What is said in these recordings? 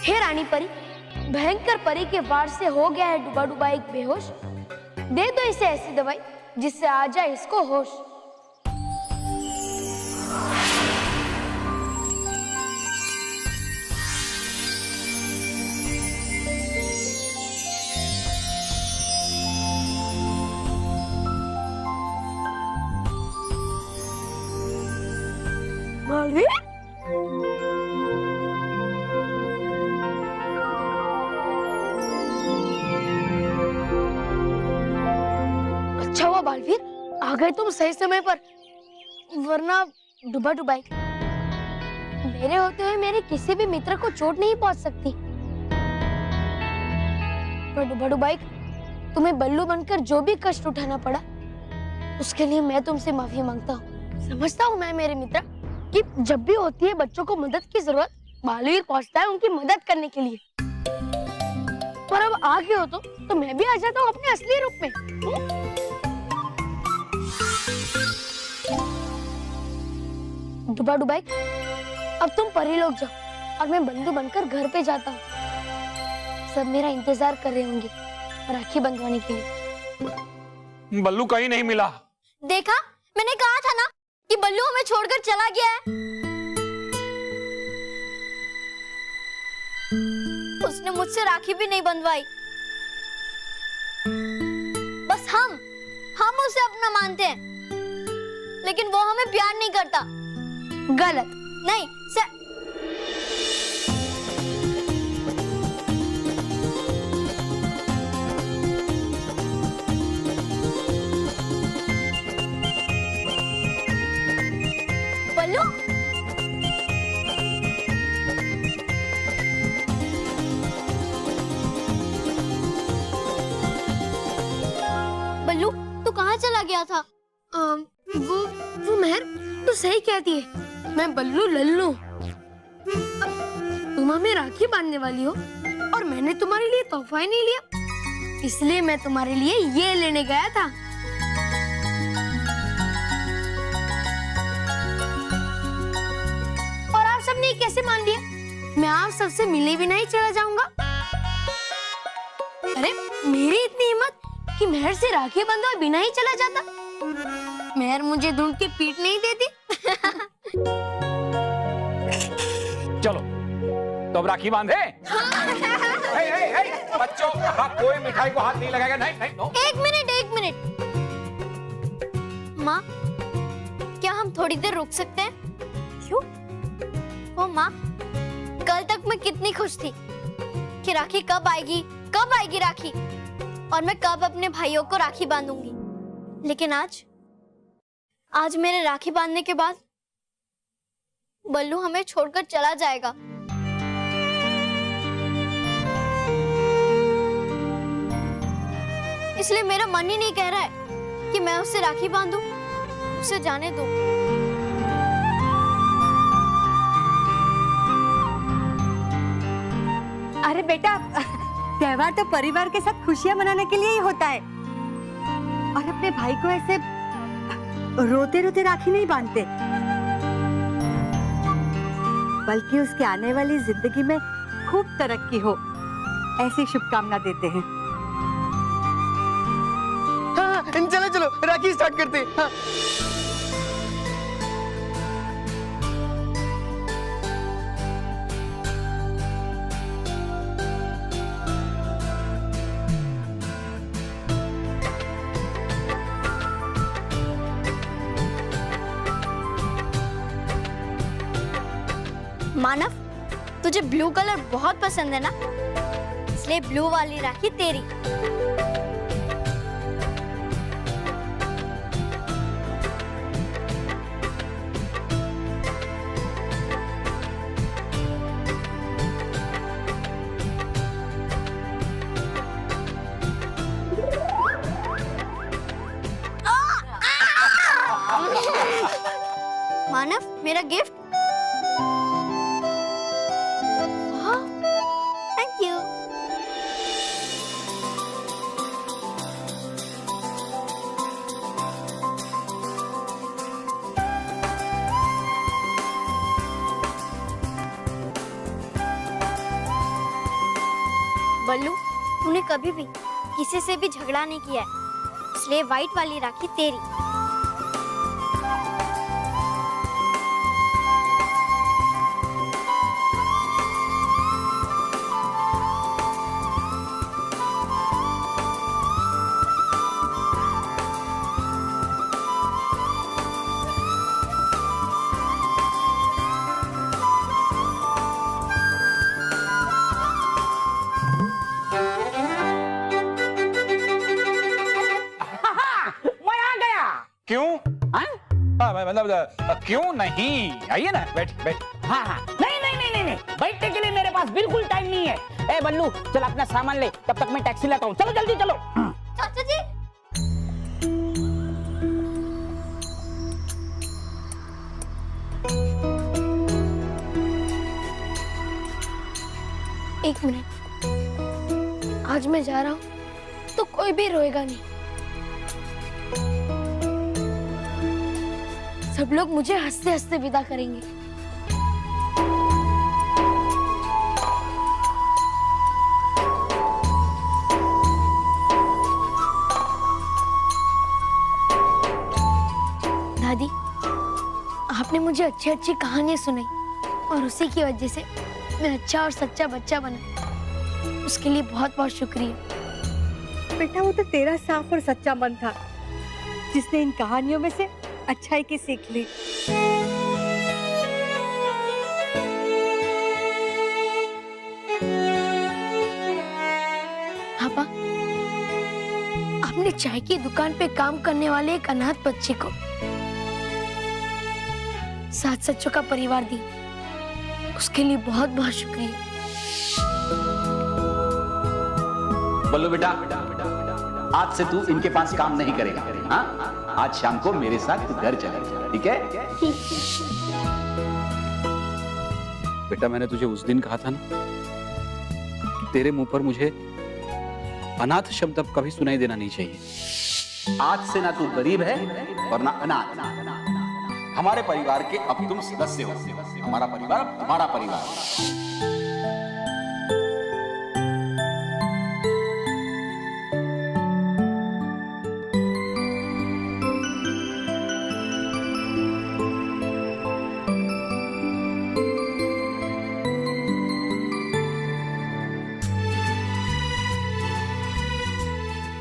हे रानी परी, भयंकर परी के वार से हो गया है डूबा डूबा एक बेहोश। दे दो इसे ऐसी दवाई जिससे आ जाए इसको होश। मालवी, अच्छा हुआ बालवीर, आ गए तुम सही समय पर, वरना डूबा डुबाई मेरे होते हुए मेरे किसी भी मित्र को चोट नहीं पहुंच सकती। पर डूबा डुबाई, तुम्हें बल्लू बनकर जो भी कष्ट उठाना पड़ा, उसके लिए मैं तुमसे माफी मांगता हूँ। समझता हूँ मैं मेरे मित्र कि जब भी होती है बच्चों को मदद की जरूरत, बालवीर पहुंचता है उनकी मदद करने के लिए। पर अब आ गए हो तो मैं भी आ जाता हूँ अपने असली रूप में। डुबा डुबाई, अब तुम परी लोग जाओ और मैं बल्लू बनकर घर पे जाता हूँ। सब मेरा इंतजार कर रहे होंगे राखी बंधवाने के लिए। बल्लू कहीं नहीं मिला। देखा, मैंने कहा था ना कि बल्लू हमें छोड़कर चला गया है। उसने मुझसे राखी भी नहीं बंधवाई। बस हम उसे अपना मानते हैं, लेकिन वो हमें प्यार नहीं करता। गलत। नहीं बल्लू, बल्लू तू कहाँ चला गया था? वो मेहर, तू सही कहती है, मैं बल्लू लल्लू। तुम हमें राखी बांधने वाली हो और मैंने तुम्हारे लिए तोहफा ही नहीं लिया, इसलिए मैं तुम्हारे लिए ये लेने गया था। और आप सबने कैसे मान लिया? मैं आप सबसे मिले बिना ही चला जाऊंगा। अरे मेरी इतनी हिम्मत कि मेहर से राखी बंधवाए बिना ही चला जाता। मेहर मुझे ढूंढ के पीट नहीं देती। चलो तो अब राखी बांधे। बच्चों, कोई मिठाई को हाथ नहीं लगाएगा। नहीं नो। एक मिनट माँ, क्या हम थोड़ी देर रुक सकते हैं? क्यों? ओ माँ, कल तक मैं कितनी खुश थी कि राखी कब आएगी राखी, और मैं कब अपने भाइयों को राखी बांधूंगी। लेकिन आज मेरे राखी बांधने के बाद बल्लू हमें छोड़कर चला जाएगा। इसलिए मेरा मन ही नहीं कह रहा है कि मैं उससे राखी बांधूं, उसे जाने दूं। अरे बेटा, त्योहार तो परिवार के साथ खुशियां मनाने के लिए ही होता है, और अपने भाई को ऐसे रोते रोते राखी नहीं बांधते, बल्कि उसके आने वाली जिंदगी में खूब तरक्की हो, ऐसी शुभकामना देते हैं। हाँ, चलो राखी स्टार्ट करते हैं। हाँ। मानव, तुझे ब्लू कलर बहुत पसंद है ना, इसलिए ब्लू वाली राखी तेरी। मानव, मेरा गिफ्ट। Thank you. बल्लू, तूने कभी भी किसी से भी झगड़ा नहीं किया है, इसलिए व्हाइट वाली राखी तेरी। मैं आ गया। क्यों? मतलब क्यों नहीं? आइए ना, बैठ बैठ। हाँ हाँ, नहीं नहीं नहीं नहीं नहीं, बैठने के लिए मेरे पास बिल्कुल टाइम नहीं है। ए बल्लू, चल अपना सामान ले, तब तक मैं टैक्सी लाता हूँ। चलो जल्दी चलो। चाचा जी, एक मिनट, आज मैं जा रहा हूँ तो कोई भी रोएगा नहीं। सब लोग मुझे हंसते हंसते विदा करेंगे। दादी, आपने मुझे अच्छी अच्छी कहानियां सुनाई और उसी की वजह से मैं अच्छा और सच्चा बच्चा बना। उसके लिए बहुत बहुत शुक्रिया। बेटा, वो तो तेरा साफ और सच्चा मन था जिसने इन कहानियों में से अच्छाई की सीख ली। पापा, आपने चाय की दुकान पे काम करने वाले एक अनाथ बच्चे को 7 सच्चों का परिवार दी, उसके लिए बहुत बहुत शुक्रिया। बल्लू बेटा, आज से तू इनके पास काम नहीं करेगा। हाँ, आज शाम को मेरे साथ तू घर चलेगा, ठीक है? बेटा, मैंने तुझे उस दिन कहा था ना कि तेरे मुंह पर मुझे अनाथ शब्द अब कभी सुनाई देना नहीं चाहिए। आज से ना तू गरीब है और ना अनाथ। हमारे परिवार के अब तुम सदस्य हो। हमारा परिवार अब तुम्हारा परिवार।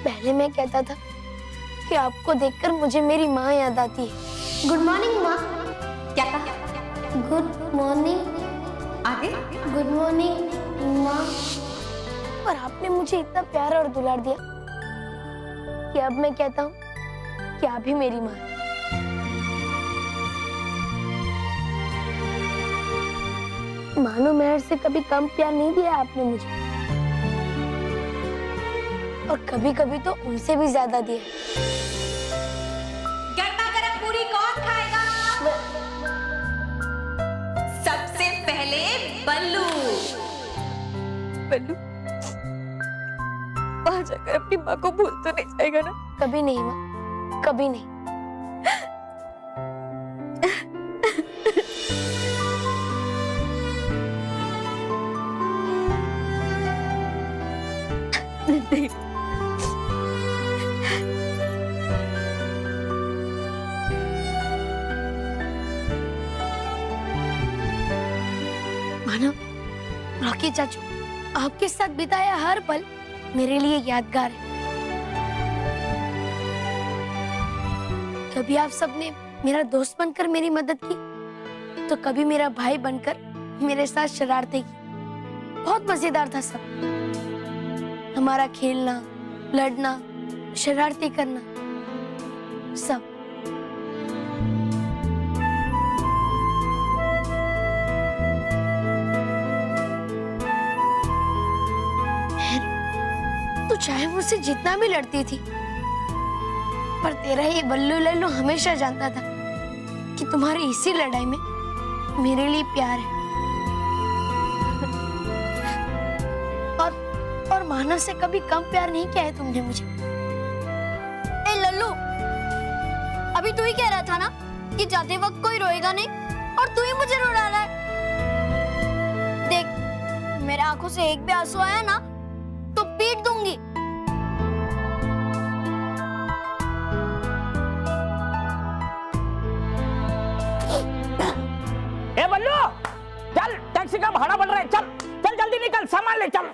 पहले मैं कहता था कि आपको देखकर मुझे मेरी माँ याद आती है। गुड मॉर्निंग माँ। क्या कहा? Good morning. आगे? गुड मॉर्निंग माँ। पर आपने मुझे इतना प्यार और दुलार दिया कि अब मैं कहता हूँ कि आप ही मेरी माँ हैं। मानो मेहर से कभी कम प्यार नहीं दिया आपने मुझे, और कभी कभी तो उनसे भी ज्यादा दिया। गर्मा गर्म पूरी कौन खाएगा? सबसे पहले बल्लू। बल्लू, वहां जाकर अपनी माँ को भूल तो नहीं जाएगा ना? कभी नहीं माँ, कभी नहीं। नहीं। मानो, रॉकी चाचू, आपके साथ बिताया हर पल मेरे लिए यादगार है। कभी आप सबने मेरा दोस्त बनकर मेरी मदद की, तो कभी मेरा भाई बनकर मेरे साथ शरारतें की। बहुत मजेदार था सब। हमारा खेलना, लड़ना, शरारतें करना, सब। तू चाहे मुझसे जितना भी लड़ती थी, पर तेरा ये बल्लू लल्लू हमेशा जानता था कि तुम्हारी इसी लड़ाई में मेरे लिए प्यार है। और मानव से कभी कम प्यार नहीं किया है तुमने मुझे। ए लल्लू, अभी तू ही कह रहा था ना कि जाते वक्त कोई रोएगा नहीं, और तू ही मुझे रुला रहा है। देख, मेरे आंखों से एक भी आंसू आया ना पीट दूंगी। ए बल्लू, चल टैक्सी का भाड़ा बढ़ रहा है, चल चल जल्दी निकल, सामान ले चल।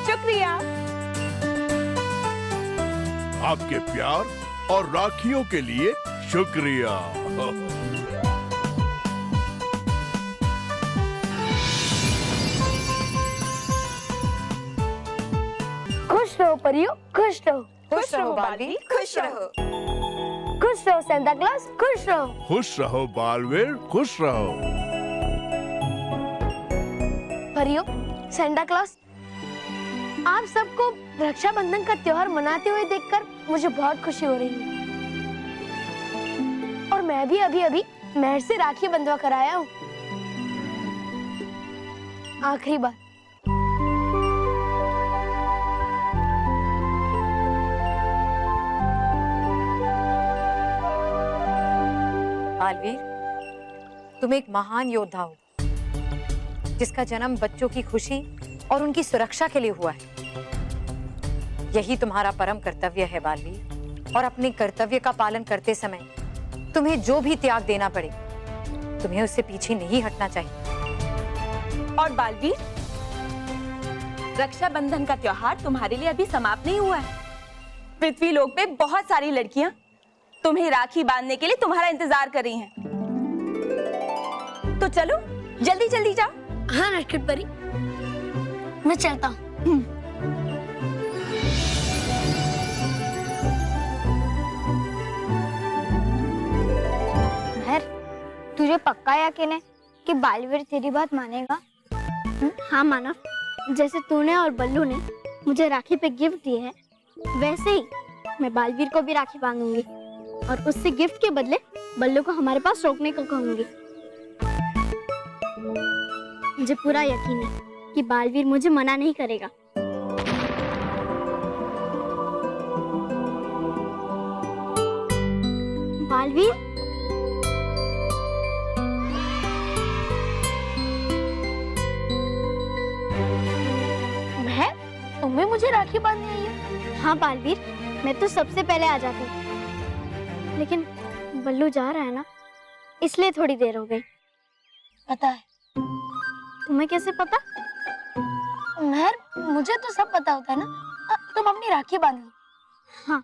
शुक्रिया। आपके प्यार और राखियों के लिए शुक्रिया। खुश रहो परियो, खुश रहो। खुश रहो बालवीर, खुश रहो। खुश रहो सेंटा क्लॉज, खुश रहो। खुश रहो बालवीर, खुश रहो। परियो, सेंटा क्लॉज, आप सबको रक्षाबंधन का त्योहार मनाते हुए देखकर मुझे बहुत खुशी हो रही है। और मैं भी अभी महर से राखी बंधवा कर आया हूँ। आखिरी बात, बालवीर, तुम एक महान योद्धा हो जिसका जन्म बच्चों की खुशी और उनकी सुरक्षा के लिए हुआ है। यही तुम्हारा परम कर्तव्य है बालवीर, और अपने कर्तव्य का पालन करते समय तुम्हें जो भी त्याग देना पड़े, तुम्हें उससे पीछे नहीं हटना चाहिए। और बालवीर, रक्षाबंधन का त्योहार तुम्हारे लिए अभी समाप्त नहीं हुआ है। पृथ्वी लोक में बहुत सारी लड़कियां तुम्हें राखी बांधने के लिए तुम्हारा इंतजार कर रही हैं। तो चलो जल्दी जल्दी जाओ। हाँ नटखट परी, मैं चलता हूँ। तुझे पक्का यकीन है कि बालवीर तेरी बात मानेगा? हाँ मानव, जैसे तूने और बल्लू ने मुझे राखी पे गिफ्ट दिए है, वैसे ही मैं बालवीर को भी राखी बांधूंगी और उससे गिफ्ट के बदले बल्लू को हमारे पास रोकने को कहूंगी। मुझे पूरा यकीन है कि बालवीर मुझे मना नहीं करेगा। बालवीर, तुम्हें मुझे राखी बांधनी आई है? हाँ बालवीर, मैं तो सबसे पहले आ जाती, लेकिन बल्लू जा रहा है ना, इसलिए थोड़ी देर हो गई। पता है? तुम्हें कैसे पता? महर, मुझे तो सब पता होता है ना। तुम अपनी राखी बांध लो। हाँ।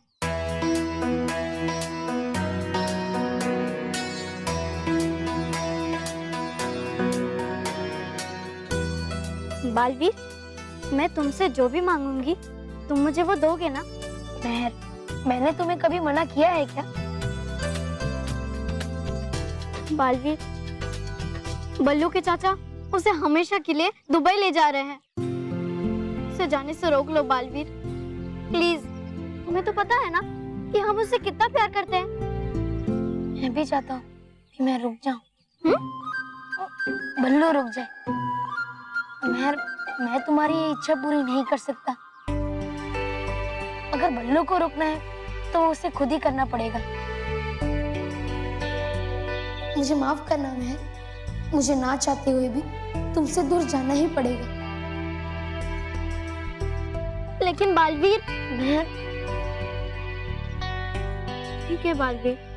बालवीर, मैं तुमसे जो भी मांगूंगी तुम मुझे वो दोगे ना? महर, मैंने तुम्हें कभी मना किया है क्या? बालवीर, बल्लू के चाचा उसे हमेशा के लिए दुबई ले जा रहे हैं। उसे जाने से रोक लो बालवीर, प्लीज। तुम्हें तो पता है ना कि हम उससे कितना प्यार करते हैं। मैं भी चाहता हूँ कि मैं रुक जाऊं। बल्लू रुक जाए। मैं तुम्हारी ये इच्छा पूरी नहीं कर सकता। अगर बल्लू को रोकना है तो उसे खुद ही करना पड़ेगा। मुझे माफ करना महर, मुझे ना चाहते हुए भी तुमसे दूर जाना ही पड़ेगा। लेकिन बालवीर, महर, ठीक है बालवीर।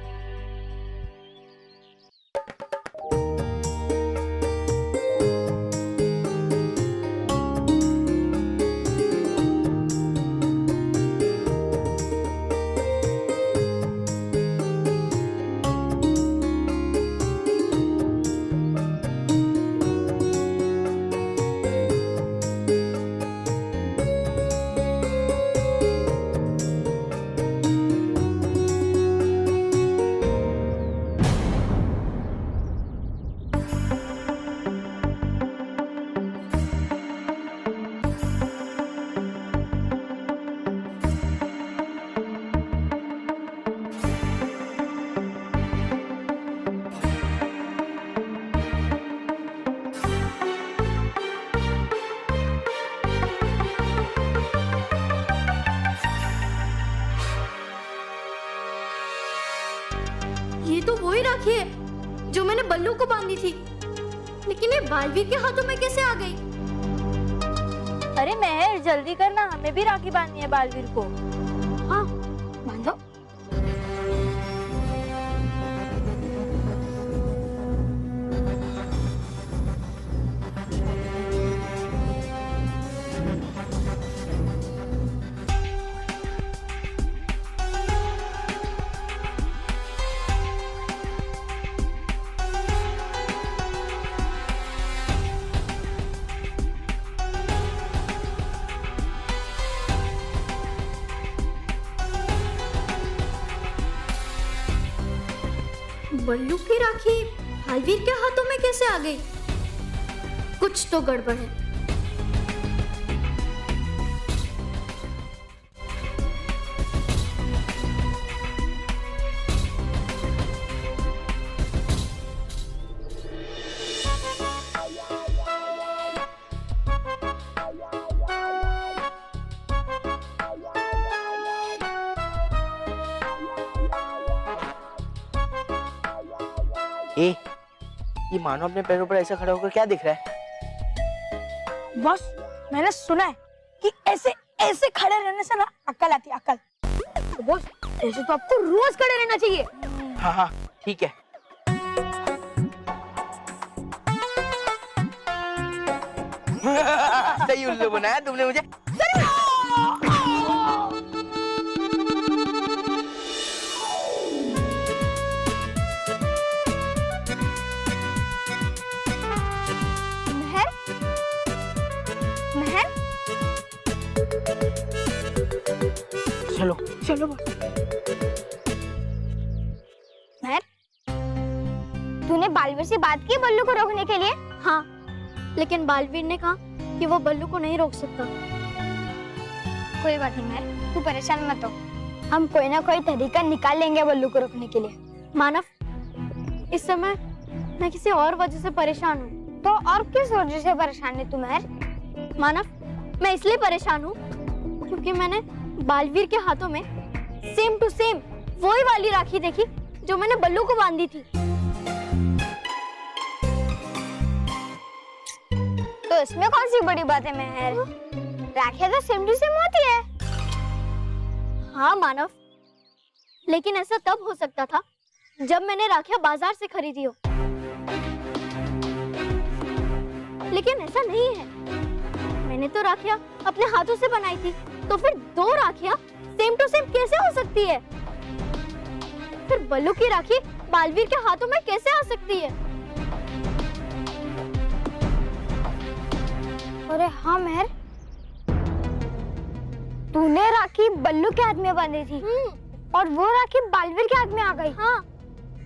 ये तो वही राखी है जो मैंने बल्लू को बांधी थी, लेकिन ये बालवीर के हाथों में कैसे आ गई? अरे महर जल्दी करना, हमें भी राखी बांधनी है बालवीर को। हाँ बांधो। बल्लू की राखी बालवीर के हाथों में कैसे आ गई? कुछ तो गड़बड़ है। ए, ये मानो अपने पैरों पर ऐसे खड़ा होकर क्या दिख रहा है? बॉस, मैंने सुना है कि ऐसे ऐसे खड़े रहने से ना अक्ल आती है, अक्ल। तो बॉस, ऐसे तो आपको रोज खड़े रहना चाहिए। हाँ हाँ ठीक है। सही उल्लू बनाया तुमने मुझे। महर, महर, चलो चलो बॉस। महर, तूने बालवीर से बात की बल्लू को रोकने के लिए? हाँ, लेकिन बालवीर ने कहा कि वो बल्लू को नहीं रोक सकता। कोई बात नहीं महर, तू परेशान मत हो, हम कोई ना कोई तरीका निकाल लेंगे बल्लू को रोकने के लिए। मानव, इस समय मैं किसी और वजह से परेशान हूँ। तो और किस वजह से परेशान है तू महर? मानव, मैं इसलिए परेशान हूँ क्योंकि मैंने बालवीर के हाथों में सेम टू सेम वही वाली राखी देखी जो मैंने बल्लू को बांधी थी। तो इसमें कौन सी बड़ी बात है महर? राखियां तो सेम टू सेम होती है। हाँ मानव, लेकिन ऐसा तब हो सकता था जब मैंने राखियां बाजार से खरीदी हो, लेकिन ऐसा नहीं है। मैंने तो राखियां अपने हाथों से बनाई थी, तो फिर दो राखियां सेम टू सेम कैसे हो सकती है? फिर बल्लू की राखी बालवीर के हाथों में कैसे आ सकती है? अरे हाँ महर, तूने राखी बल्लू के हाथ में बांधी थी और वो राखी बालवीर के हाथ में आ गई। हाँ,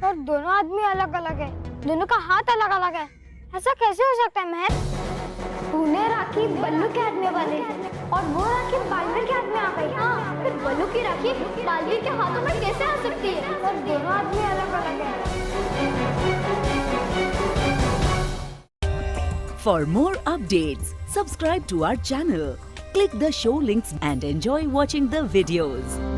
और दोनों आदमी अलग अलग है, दोनों का हाथ अलग अलग है। ऐसा कैसे हो सकता है महर? तूने राखी राखी बल्लू के हाथ में वाले और वो राखी बालवीर के हाथ में आ गई। हाँ, फिर बल्लू की राखी बालवीर के हाथों में कैसे आ सकती है? और दोनों आदमी अलग अलग हैं। For more updates, subscribe to our channel, click the show links and enjoy watching the videos.